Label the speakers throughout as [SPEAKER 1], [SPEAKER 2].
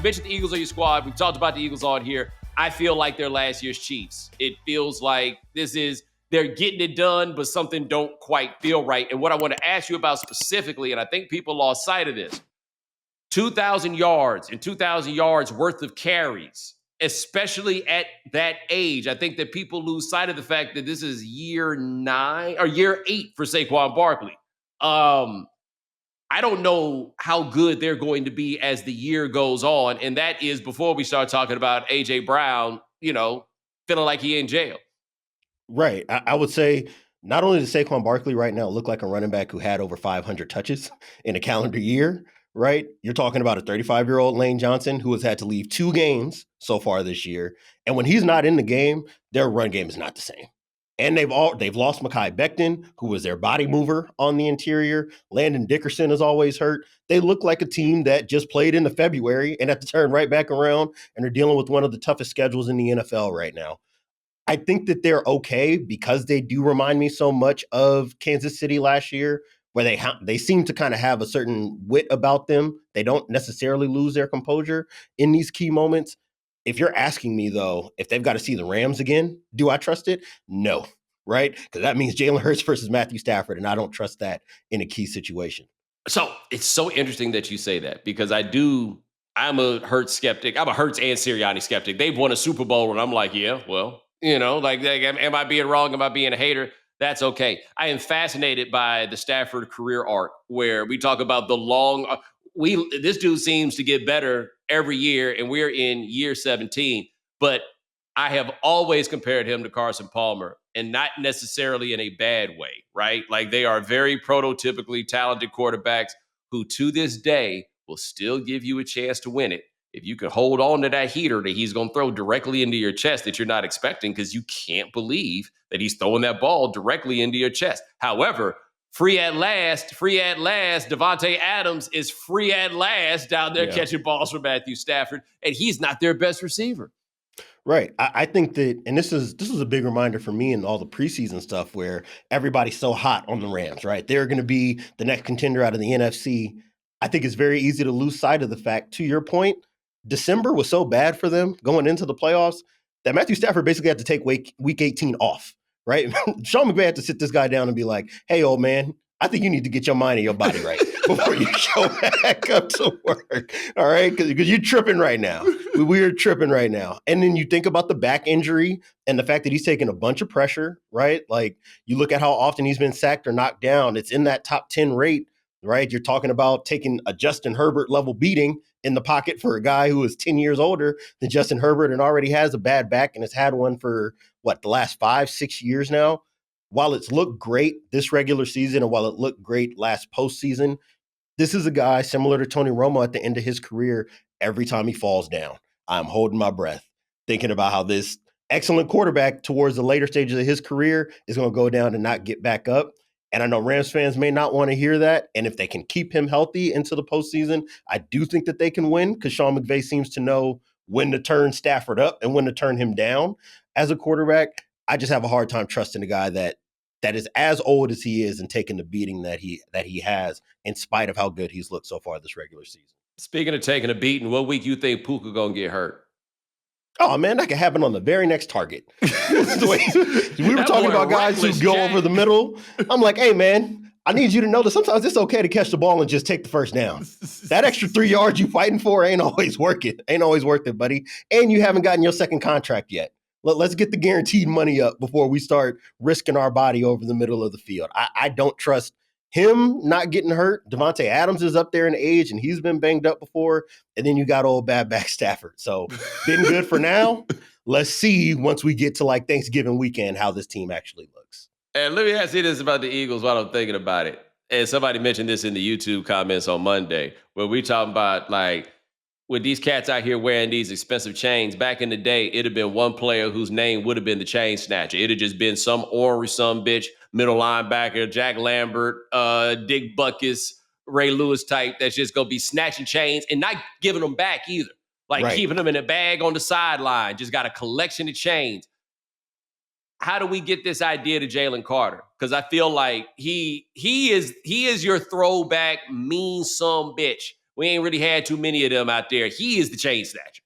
[SPEAKER 1] mentioned the Eagles are your squad. We've talked about the Eagles on here. I feel like they're last year's Chiefs. It feels like they're getting it done, but something don't quite feel right. And what I want to ask you about specifically, and I think people lost sight of this, 2,000 yards and 2,000 yards worth of carries, especially at that age. I think that people lose sight of the fact that this is year 9 or year 8 for Saquon Barkley. I don't know how good they're going to be as the year goes on. And that is before we start talking about A.J. Brown, feeling like he in jail.
[SPEAKER 2] Right. I would say not only does Saquon Barkley right now look like a running back who had over 500 touches in a calendar year, right? You're talking about a 35-year-old Lane Johnson who has had to leave 2 games so far this year. And when he's not in the game, their run game is not the same. And they've lost Mekhi Becton, who was their body mover on the interior. Landon Dickerson is always hurt. They look like a team that just played into February and had to turn right back around and are dealing with one of the toughest schedules in the NFL right now. I think that they're okay because they do remind me so much of Kansas City last year, where they seem to kind of have a certain wit about them. They don't necessarily lose their composure in these key moments. If you're asking me, though, if they've got to see the Rams again, do I trust it? No, right? Because that means Jalen Hurts versus Matthew Stafford, and I don't trust that in a key situation.
[SPEAKER 1] So it's so interesting that you say that because I'm a Hurts skeptic. I'm a Hurts and Sirianni skeptic. They've won a Super Bowl, and I'm like, yeah, well, am I being wrong? Am I being a hater? That's okay. I am fascinated by the Stafford career arc where we talk about the long. This dude seems to get better every year, and we're in year 17. But I have always compared him to Carson Palmer, and not necessarily in a bad way, right? Like they are very prototypically talented quarterbacks who, to this day, will still give you a chance to win it if you can hold on to that heater that he's going to throw directly into your chest that you're not expecting because you can't believe that he's throwing that ball directly into your chest. However, free at last, Davante Adams is free at last down there catching balls for Matthew Stafford, and he's not their best receiver.
[SPEAKER 2] Right. I think that, and this is a big reminder for me and all the preseason stuff where everybody's so hot on the Rams, right? They're going to be the next contender out of the NFC. I think it's very easy to lose sight of the fact, to your point, December was so bad for them going into the playoffs that Matthew Stafford basically had to take week 18 off, right? Sean McVay had to sit this guy down and be like, hey, old man, I think you need to get your mind and your body right before you show back up to work. All right. Because you're tripping right now. We're tripping right now. And then you think about the back injury and the fact that he's taking a bunch of pressure, right? Like you look at how often he's been sacked or knocked down. It's in that top 10 rate, right? You're talking about taking a Justin Herbert level beating in the pocket for a guy who is 10 years older than Justin Herbert and already has a bad back and has had one for the last 5-6 years now. While it's looked great this regular season and while it looked great last postseason, this is a guy similar to Tony Romo at the end of his career. Every time he falls down, I'm holding my breath, thinking about how this excellent quarterback towards the later stages of his career is going to go down and not get back up. And I know Rams fans may not want to hear that. And if they can keep him healthy into the postseason, I do think that they can win because Sean McVay seems to know when to turn Stafford up and when to turn him down as a quarterback. I just have a hard time trusting a guy that is as old as he is and taking the beating that he has in spite of how good he's looked so far this regular season.
[SPEAKER 1] Speaking of taking a beating, what week you think Puka gonna get hurt?
[SPEAKER 2] Oh, man, that could happen on the very next target. We were talking about guys who go over the middle. I'm like, hey, man, I need you to know that sometimes it's okay to catch the ball and just take the first down. That extra 3 yards you fighting for ain't always worth it, buddy. And you haven't gotten your second contract yet. Let's get the guaranteed money up before we start risking our body over the middle of the field. I don't trust him not getting hurt. Davante Adams is up there in age, and he's been banged up before. And then you got old bad back Stafford. So been good for now. Let's see once we get to like Thanksgiving weekend how this team actually looks.
[SPEAKER 1] And let me ask you this about the Eagles while I'm thinking about it. And somebody mentioned this in the YouTube comments on Monday, where we talking about like, with these cats out here wearing these expensive chains, back in the day, it'd have been one player whose name would have been the chain snatcher. It'd have just been some ornery bitch, middle linebacker, Jack Lambert, Dick Butkus, Ray Lewis type that's just going to be snatching chains and not giving them back either. Like keeping them in a bag on the sideline, just got a collection of chains. How do we get this idea to Jaylen Carter? Because I feel like he is your throwback mean some bitch. We ain't really had too many of them out there. He is the chain snatcher.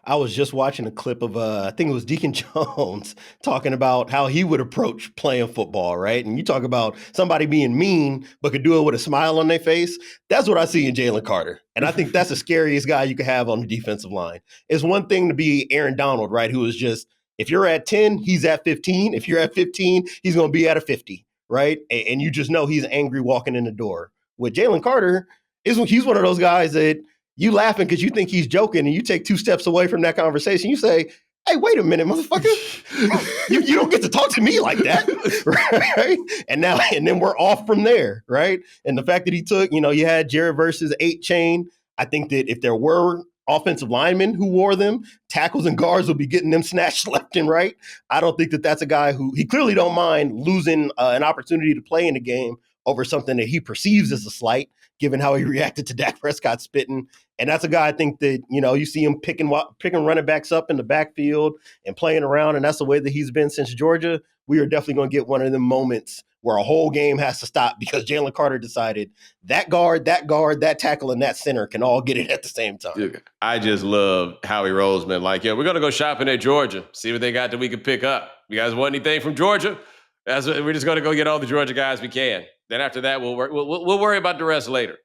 [SPEAKER 2] I was just watching a clip of I think it was Deacon Jones talking about how he would approach playing football, right? And you talk about somebody being mean but could do it with a smile on their face. That's what I see in Jaylen Carter. And I think that's the scariest guy you could have on the defensive line. It's one thing to be Aaron Donald, right? Who is just, if you're at 10, he's at 15. If you're at 15, he's going to be at a 50, right? And you just know he's angry walking in the door. With Jaylen Carter, he's one of those guys that you laughing because you think he's joking, and you take 2 steps away from that conversation. You say, hey, wait a minute, motherfucker. you don't get to talk to me like that. Right? And then we're off from there, right? And the fact that he took, you had Jared versus 8 chain. I think that if there were offensive linemen who wore them, tackles and guards will be getting them snatched left and right. I don't think that that's a guy who, he clearly don't mind losing an opportunity to play in the game over something that he perceives as a slight, given how he reacted to Dak Prescott spitting. And that's a guy I think that, you see him picking running backs up in the backfield and playing around, and that's the way that he's been since Georgia. We are definitely going to get one of them moments where a whole game has to stop because Jaylen Carter decided that guard, that tackle, and that center can all get it at the same time.
[SPEAKER 1] Dude, I just love Howie Roseman. Like, yeah, we're going to go shopping at Georgia, see what they got that we can pick up. You guys want anything from Georgia? We're just going to go get all the Georgia guys we can. Then after that, we'll worry about the rest later.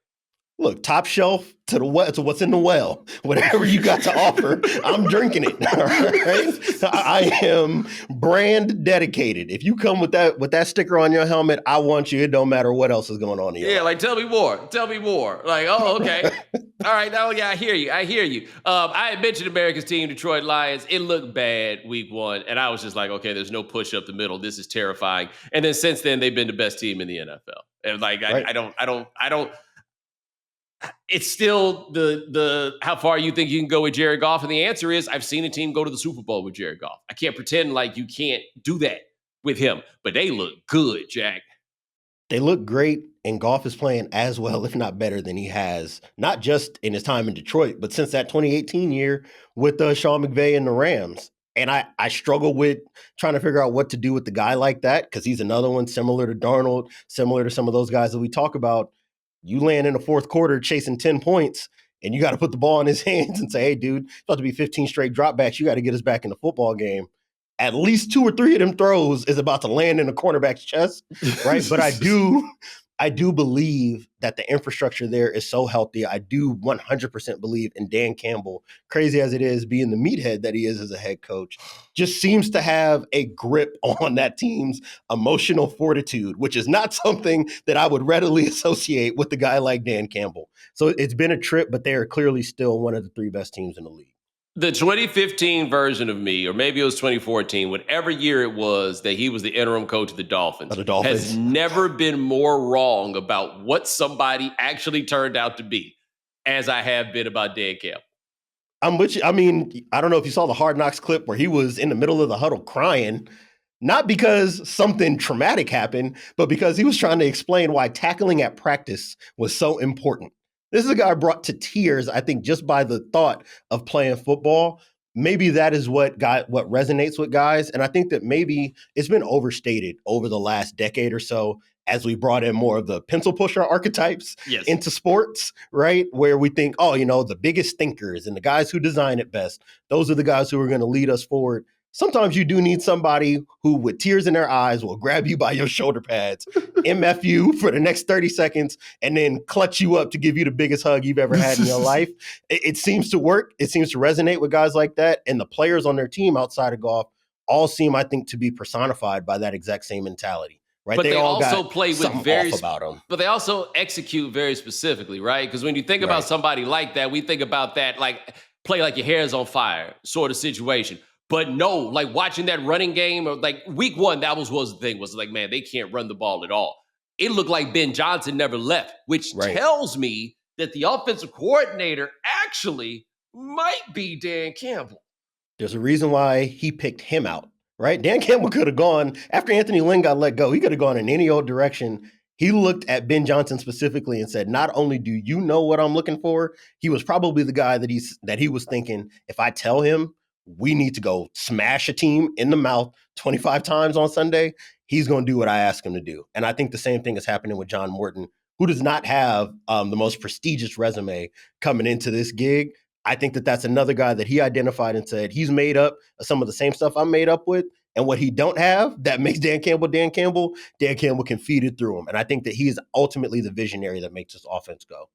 [SPEAKER 2] Look, top shelf to what's in the well. Whatever you got to offer, I'm drinking it. All right? I am brand dedicated. If you come with that sticker on your helmet, I want you. It don't matter what else is going on in your life.
[SPEAKER 1] Like, tell me more. Like, oh, okay. All right. Now, yeah, I hear you. I had mentioned America's team, Detroit Lions. It looked bad week 1. And I was just like, okay, there's no push up the middle. This is terrifying. And then since then, they've been the best team in the NFL. And like, right. I don't. It's still the how far you think you can go with Jared Goff, and the answer is I've seen a team go to the Super Bowl with Jared Goff. I can't pretend like you can't do that with him, but they look good, Jack.
[SPEAKER 2] They look great, and Goff is playing as well, if not better, than he has, not just in his time in Detroit, but since that 2018 year with Sean McVay and the Rams. And I struggle with trying to figure out what to do with the guy like that, because he's another one similar to Darnold, similar to some of those guys that we talk about. You land in the fourth quarter chasing 10 points, and you got to put the ball in his hands and say, hey, dude, it's about to be 15 straight dropbacks. You got to get us back in the football game. At least 2 or 3 of them throws is about to land in the cornerback's chest, right? But I do believe that the infrastructure there is so healthy. I do 100% believe in Dan Campbell, crazy as it is, being the meathead that he is as a head coach, just seems to have a grip on that team's emotional fortitude, which is not something that I would readily associate with a guy like Dan Campbell. So it's been a trip, but they are clearly still one of the 3 best teams in the league.
[SPEAKER 1] The 2015 version of me, or maybe it was 2014, whatever year it was that he was the interim coach of the Dolphins, has never been more wrong about what somebody actually turned out to be as I have been about Dan Campbell.
[SPEAKER 2] I'm with you. I mean, I don't know if you saw the Hard Knocks clip where he was in the middle of the huddle crying, not because something traumatic happened, but because he was trying to explain why tackling at practice was so important. This is a guy brought to tears, I think, just by the thought of playing football. Maybe that is what resonates with guys. And I think that maybe it's been overstated over the last decade or so as we brought in more of the pencil pusher archetypes into sports, right? Where we think, the biggest thinkers and the guys who design it best, those are the guys who are going to lead us forward. Sometimes you do need somebody who, with tears in their eyes, will grab you by your shoulder pads, MF you for the next 30 seconds, and then clutch you up to give you the biggest hug you've ever had in your life. It seems to work. It seems to resonate with guys like that. And the players on their team outside of Goff all seem, I think, to be personified by that exact same mentality. Right?
[SPEAKER 1] But they also play with
[SPEAKER 2] but
[SPEAKER 1] they also execute very specifically, right? Because when you think about somebody like that, we think about that like play like your hair is on fire sort of situation. But no, like watching that running game, or like week 1, that was the thing, was like, man, they can't run the ball at all. It looked like Ben Johnson never left, which tells me that the offensive coordinator actually might be Dan Campbell.
[SPEAKER 2] There's a reason why he picked him out, right? Dan Campbell could have gone, after Anthony Lynn got let go, he could have gone in any old direction. He looked at Ben Johnson specifically and said, not only do you know what I'm looking for, he was probably the guy that he was thinking, if I tell him we need to go smash a team in the mouth 25 times on Sunday, he's going to do what I ask him to do. And I think the same thing is happening with John Morton, who does not have the most prestigious resume coming into this gig. I think that that's another guy that he identified and said he's made up of some of the same stuff I'm made up with. And what he don't have that makes Dan Campbell, Dan Campbell can feed it through him. And I think that he is ultimately the visionary that makes this offense go.